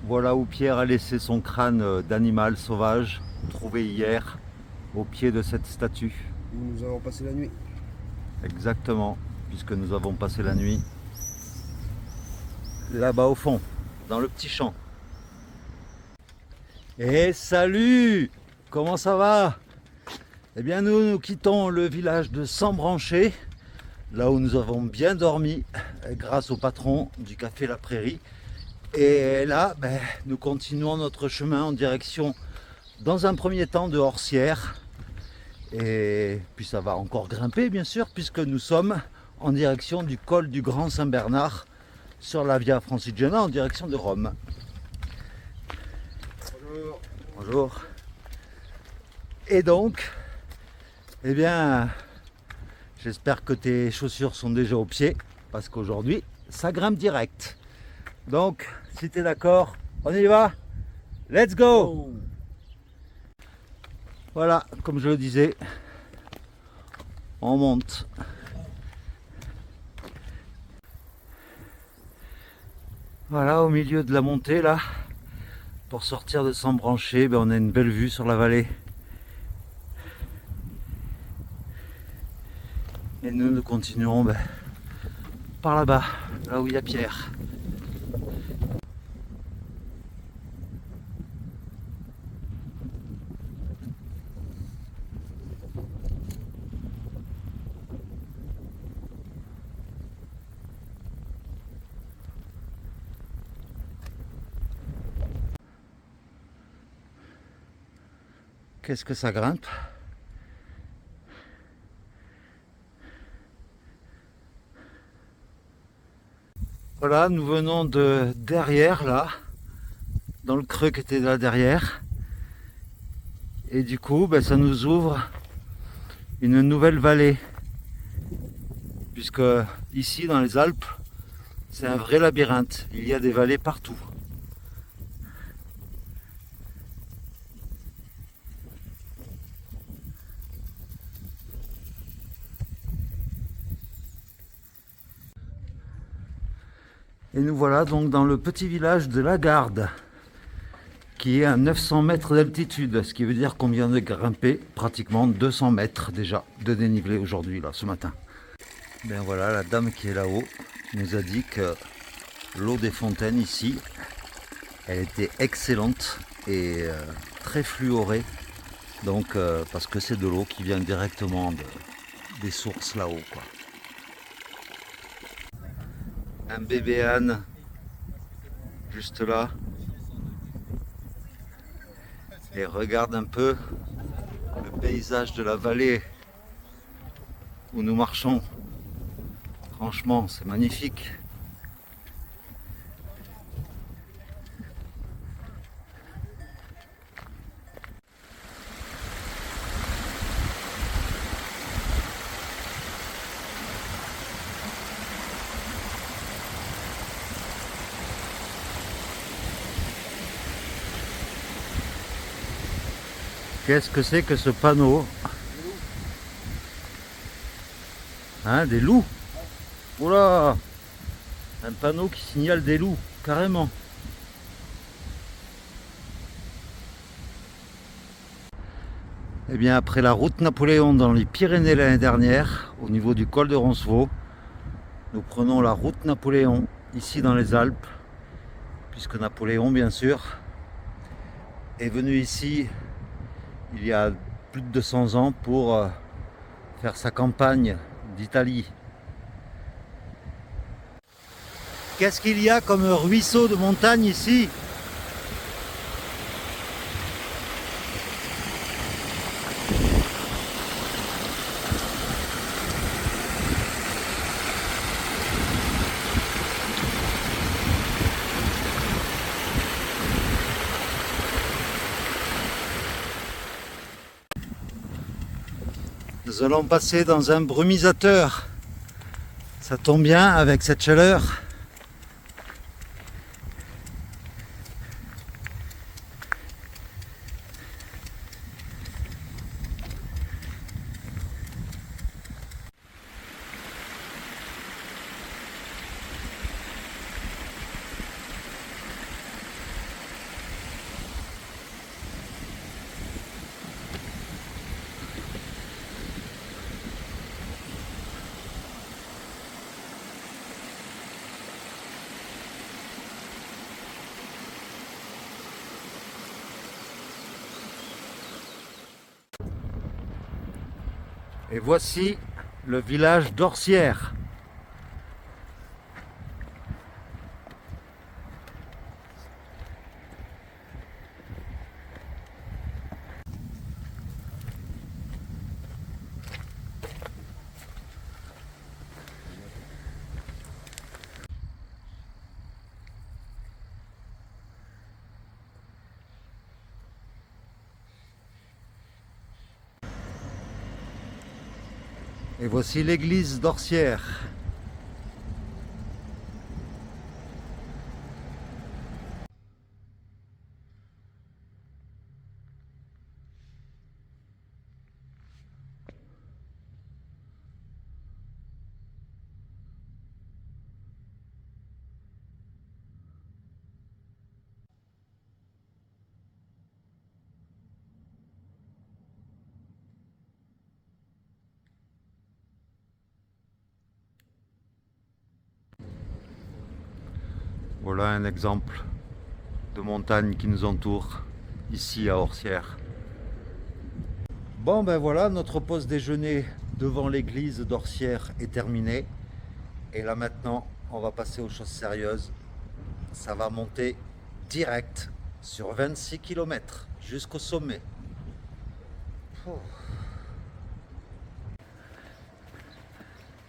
Voilà où Pierre a laissé son crâne d'animal sauvage trouvé hier au pied de cette statue. Nous avons passé la nuit. Exactement, puisque nous avons passé la nuit là-bas au fond, dans le petit champ. Et salut! Comment ça va? Eh bien nous quittons le village de Sembranché, là où nous avons bien dormi grâce au patron du café La Prairie. Et là, nous continuons notre chemin en direction, dans un premier temps, de Orsières. Et puis ça va encore grimper, bien sûr, puisque nous sommes en direction du col du Grand Saint-Bernard, sur la Via Francigena, en direction de Rome. Bonjour. Bonjour. Et donc, eh bien, j'espère que tes chaussures sont déjà aux pieds, parce qu'aujourd'hui, ça grimpe direct. Donc, si tu es d'accord, on y va. Let's go! Voilà, comme je le disais, on monte. Voilà, au milieu de la montée, là, pour sortir de Sembranché, on a une belle vue sur la vallée. Et nous continuerons par là-bas, là où il y a Pierre. Qu'est-ce que ça grimpe? Voilà, nous venons de derrière, là, dans le creux qui était là derrière. Et du coup, ça nous ouvre une nouvelle vallée. Puisque ici, dans les Alpes, c'est un vrai labyrinthe. Il y a des vallées partout. Et nous voilà donc dans le petit village de La Garde, qui est à 900 mètres d'altitude, ce qui veut dire qu'on vient de grimper pratiquement 200 mètres déjà de dénivelé aujourd'hui, là, ce matin. Ben voilà, la dame qui est là-haut nous a dit que l'eau des fontaines ici, elle était excellente et très fluorée, donc parce que c'est de l'eau qui vient directement des sources là-haut, quoi. Un bébé âne juste là, et regarde un peu le paysage de la vallée où nous marchons. Franchement, c'est magnifique. Qu'est-ce que c'est que ce panneau? Hein, des loups? Oula! Un panneau qui signale des loups, carrément. Eh bien, après la route Napoléon dans les Pyrénées l'année dernière, au niveau du col de Roncevaux, nous prenons la route Napoléon ici dans les Alpes, puisque Napoléon, bien sûr, est venu ici il y a plus de 200 ans pour faire sa campagne d'Italie. Qu'est-ce qu'il y a comme ruisseau de montagne ici? Nous allons passer dans un brumisateur. Ça tombe bien avec cette chaleur. Et voici le village d'Orsières. Et voici l'église d'Orsières. Voilà un exemple de montagne qui nous entoure ici à Orsières. Bon ben voilà, notre pause déjeuner devant l'église d'Orsières est terminée. Et là maintenant, on va passer aux choses sérieuses. Ça va monter direct sur 26 km jusqu'au sommet.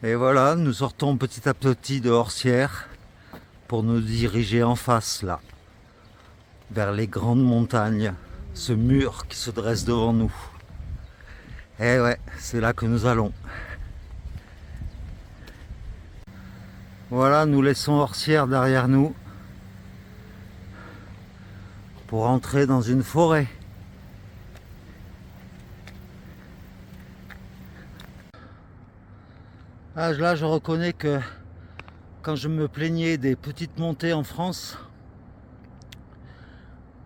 Et voilà, nous sortons petit à petit de Orsières pour nous diriger en face là, vers les grandes montagnes, ce mur qui se dresse devant nous. Et ouais, c'est là que nous allons. Voilà, nous laissons Orsières derrière nous pour entrer dans une forêt. Ah, là, je reconnais que quand je me plaignais des petites montées en France,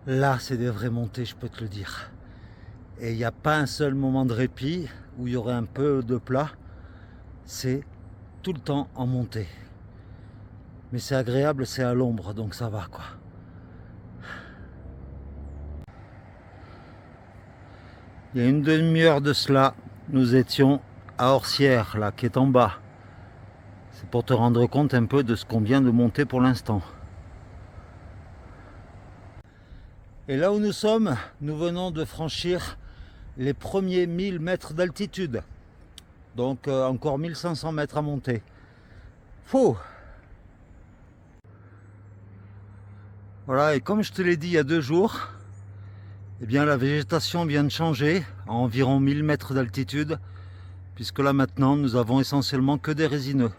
là, c'est des vraies montées, je peux te le dire. Et il n'y a pas un seul moment de répit où il y aurait un peu de plat. C'est tout le temps en montée. Mais c'est agréable, c'est à l'ombre, donc ça va quoi. Il y a une demi-heure de cela, nous étions à Orsières, là, qui est en bas. C'est pour te rendre compte un peu de ce qu'on vient de monter pour l'instant. Et là où nous sommes, nous venons de franchir les premiers 1000 mètres d'altitude. Donc encore 1500 mètres à monter. Fou! Voilà, et comme je te l'ai dit il y a 2 jours, eh bien la végétation vient de changer à environ 1000 mètres d'altitude, puisque là maintenant nous avons essentiellement que des résineux.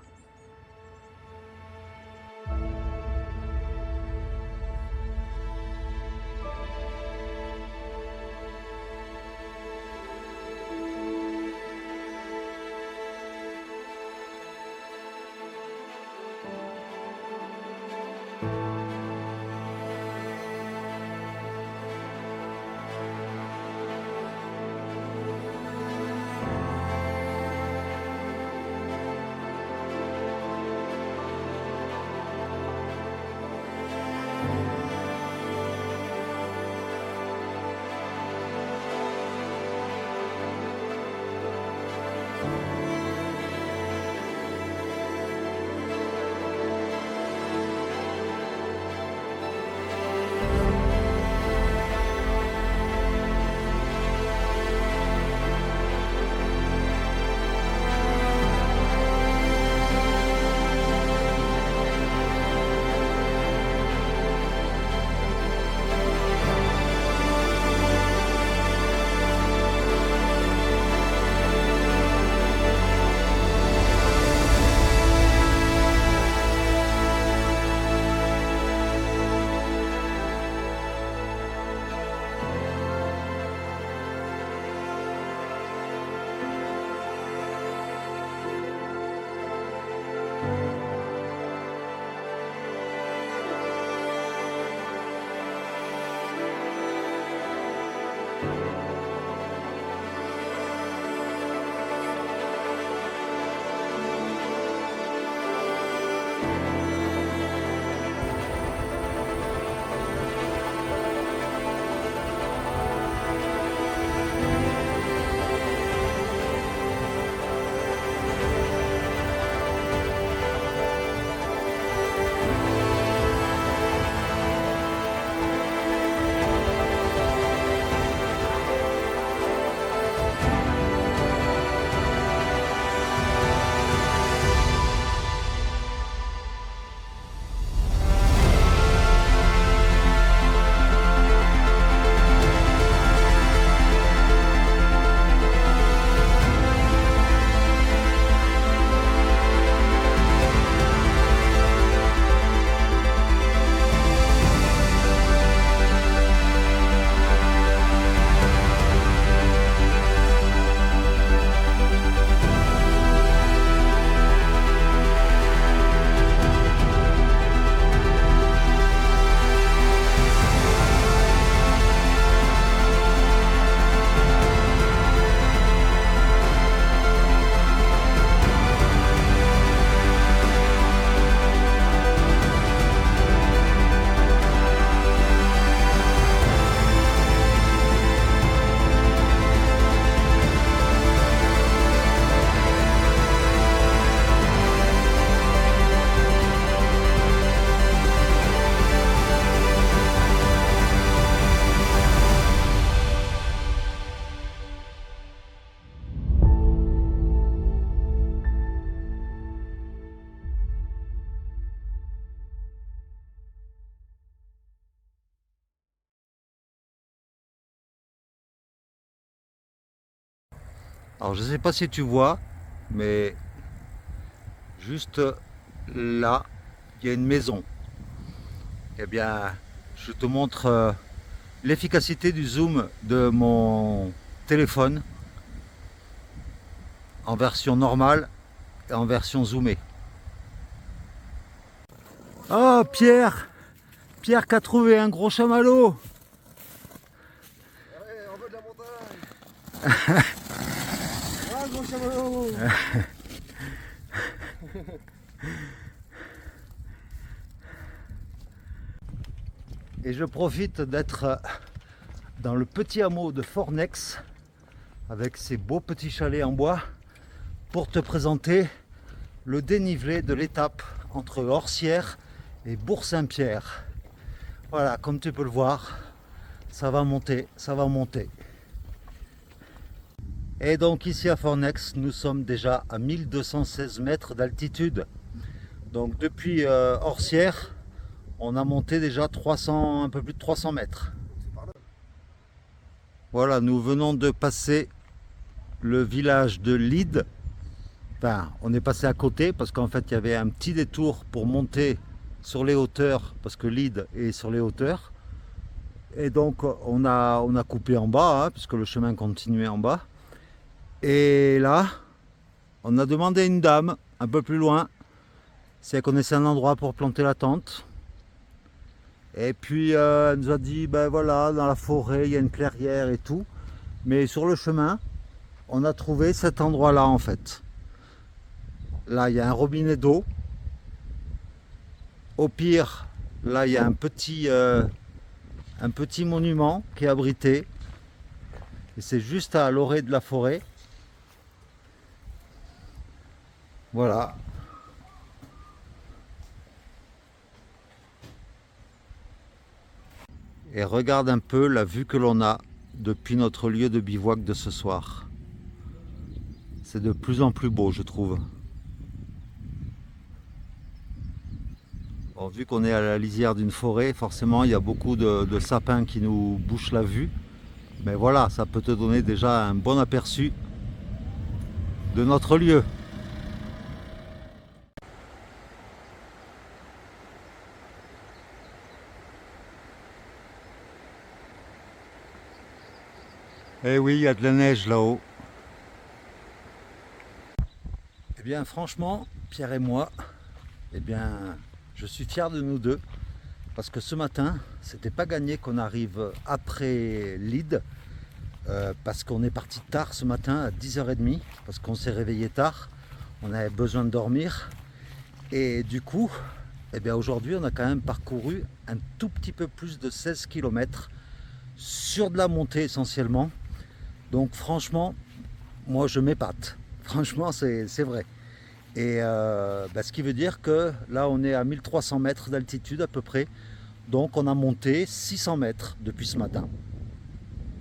Alors je ne sais pas si tu vois, mais juste là, il y a une maison. Eh bien, je te montre l'efficacité du zoom de mon téléphone en version normale et en version zoomée. Oh Pierre! Pierre qui a trouvé un gros chamallow! Ouais, en bas de la montagne. Ah, gros chamallow. Et je profite d'être dans le petit hameau de Fornex avec ces beaux petits chalets en bois pour te présenter le dénivelé de l'étape entre Orsières et Bourg-Saint-Pierre. Voilà, comme tu peux le voir, ça va monter, ça va monter. Et donc ici à Fornex, nous sommes déjà à 1216 mètres d'altitude. Donc depuis Orsières, on a monté déjà 300, un peu plus de 300 mètres. Voilà, nous venons de passer le village de Lide. Enfin, on est passé à côté parce qu'en fait il y avait un petit détour pour monter sur les hauteurs parce que Lide est sur les hauteurs. Et donc on a coupé en bas hein, puisque le chemin continuait en bas. Et là, on a demandé à une dame un peu plus loin si elle connaissait un endroit pour planter la tente. Et puis elle nous a dit ben voilà, dans la forêt il y a une clairière et tout. Mais sur le chemin, on a trouvé cet endroit-là en fait. Là, il y a un robinet d'eau. Au pire, là, il y a un petit monument qui est abrité. Et c'est juste à l'orée de la forêt. Voilà. Et regarde un peu la vue que l'on a depuis notre lieu de bivouac de ce soir. C'est de plus en plus beau, je trouve. Bon, vu qu'on est à la lisière d'une forêt, forcément il y a beaucoup de sapins qui nous bouchent la vue. Mais voilà, ça peut te donner déjà un bon aperçu de notre lieu. Eh oui, il y a de la neige là-haut. Eh bien franchement, Pierre et moi, eh bien, je suis fier de nous deux. Parce que ce matin, c'était pas gagné qu'on arrive après Lide. Parce qu'on est parti tard ce matin à 10h30. Parce qu'on s'est réveillé tard. On avait besoin de dormir. Et du coup, eh bien aujourd'hui, on a quand même parcouru un tout petit peu plus de 16 km sur de la montée essentiellement. Donc franchement, moi je m'épate. Franchement, c'est vrai. Et ce qui veut dire que là, on est à 1300 mètres d'altitude à peu près. Donc on a monté 600 mètres depuis ce matin.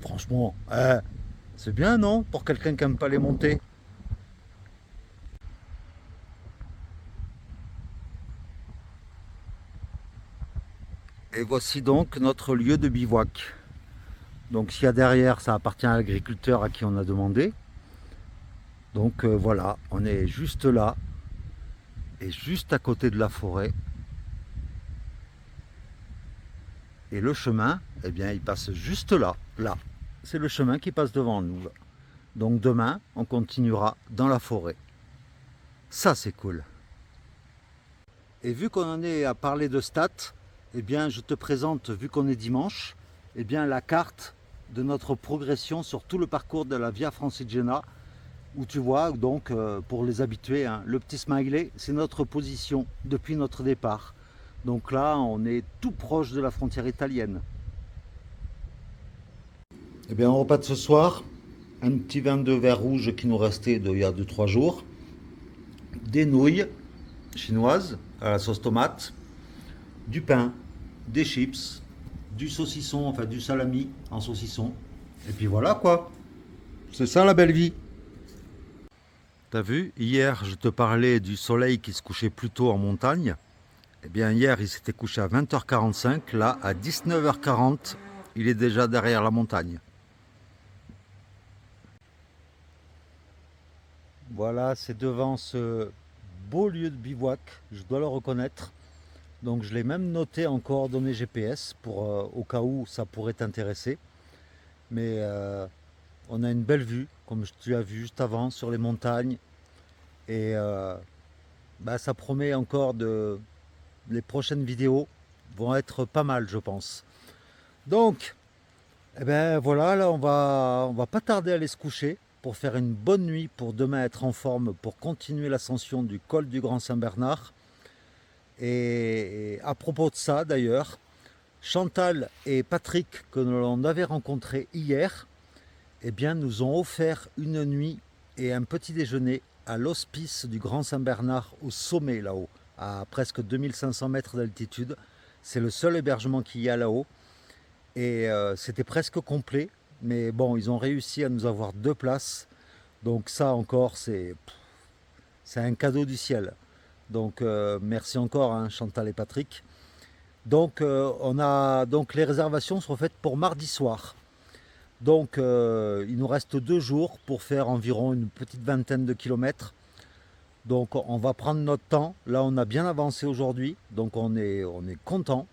Franchement, c'est bien non? Pour quelqu'un qui n'aime pas les montées. Et voici donc notre lieu de bivouac. Donc s'il y a derrière, ça appartient à l'agriculteur à qui on a demandé. Donc voilà, on est juste là. Et juste à côté de la forêt. Et le chemin, eh bien, il passe juste là, là. C'est le chemin qui passe devant nous. Donc demain, on continuera dans la forêt. Ça, c'est cool. Et vu qu'on en est à parler de stats, eh bien, je te présente, vu qu'on est dimanche, eh bien, la carte de notre progression sur tout le parcours de la Via Francigena, où tu vois, donc, pour les habitués, hein, le petit smiley, c'est notre position depuis notre départ. Donc là, on est tout proche de la frontière italienne. Eh bien, au repas de ce soir, un petit vin de verre rouge qui nous restait il y a 2-3 jours, des nouilles chinoises à la sauce tomate, du pain, des chips, du saucisson, enfin du salami en saucisson. Et puis voilà quoi. C'est ça la belle vie. T'as vu, hier je te parlais du soleil qui se couchait plus tôt en montagne. Eh bien hier il s'était couché à 20h45, là à 19h40, il est déjà derrière la montagne. Voilà, c'est devant ce beau lieu de bivouac, je dois le reconnaître. Donc je l'ai même noté en coordonnées GPS pour au cas où ça pourrait t'intéresser. Mais on a une belle vue, comme tu as vu juste avant, sur les montagnes. Et ça promet encore de... Les prochaines vidéos vont être pas mal, je pense. Donc, eh ben voilà, là on va pas tarder à aller se coucher pour faire une bonne nuit, pour demain être en forme, pour continuer l'ascension du col du Grand Saint-Bernard. Et à propos de ça d'ailleurs, Chantal et Patrick que l'on avait rencontrés hier, eh bien nous ont offert une nuit et un petit déjeuner à l'hospice du Grand Saint-Bernard au sommet là-haut, à presque 2500 mètres d'altitude. C'est le seul hébergement qu'il y a là-haut. Et c'était presque complet, mais bon, ils ont réussi à nous avoir 2 places. Donc ça encore, c'est un cadeau du ciel. Donc merci encore hein, Chantal et Patrick. Donc donc les réservations sont faites pour mardi soir. Donc il nous reste 2 jours pour faire environ une petite vingtaine de kilomètres. Donc on va prendre notre temps. Là on a bien avancé aujourd'hui, donc on est content.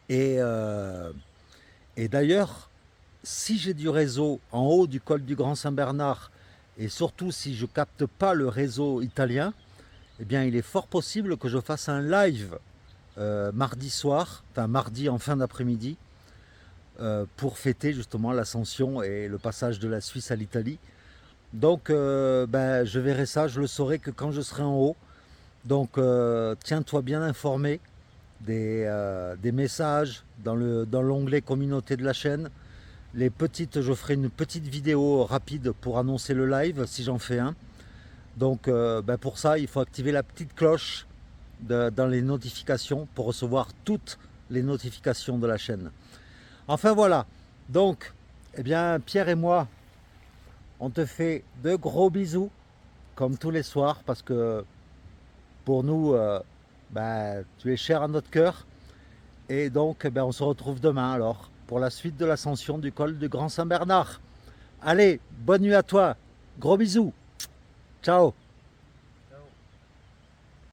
Et, et d'ailleurs, si j'ai du réseau en haut du col du Grand Saint-Bernard, et surtout si je ne capte pas le réseau italien, eh bien il est fort possible que je fasse un live mardi soir, enfin mardi en fin d'après-midi, pour fêter justement l'ascension et le passage de la Suisse à l'Italie. Donc je verrai ça, je le saurai que quand je serai en haut. Donc tiens-toi bien informé des messages dans l'onglet communauté de la chaîne. Je ferai une petite vidéo rapide pour annoncer le live si j'en fais un. Donc pour ça, il faut activer la petite cloche dans les notifications pour recevoir toutes les notifications de la chaîne. Enfin voilà, donc eh bien Pierre et moi, on te fait de gros bisous comme tous les soirs parce que pour nous, tu es cher à notre cœur. Et donc on se retrouve demain alors pour la suite de l'ascension du col du Grand Saint-Bernard. Allez, bonne nuit à toi, gros bisous, ciao.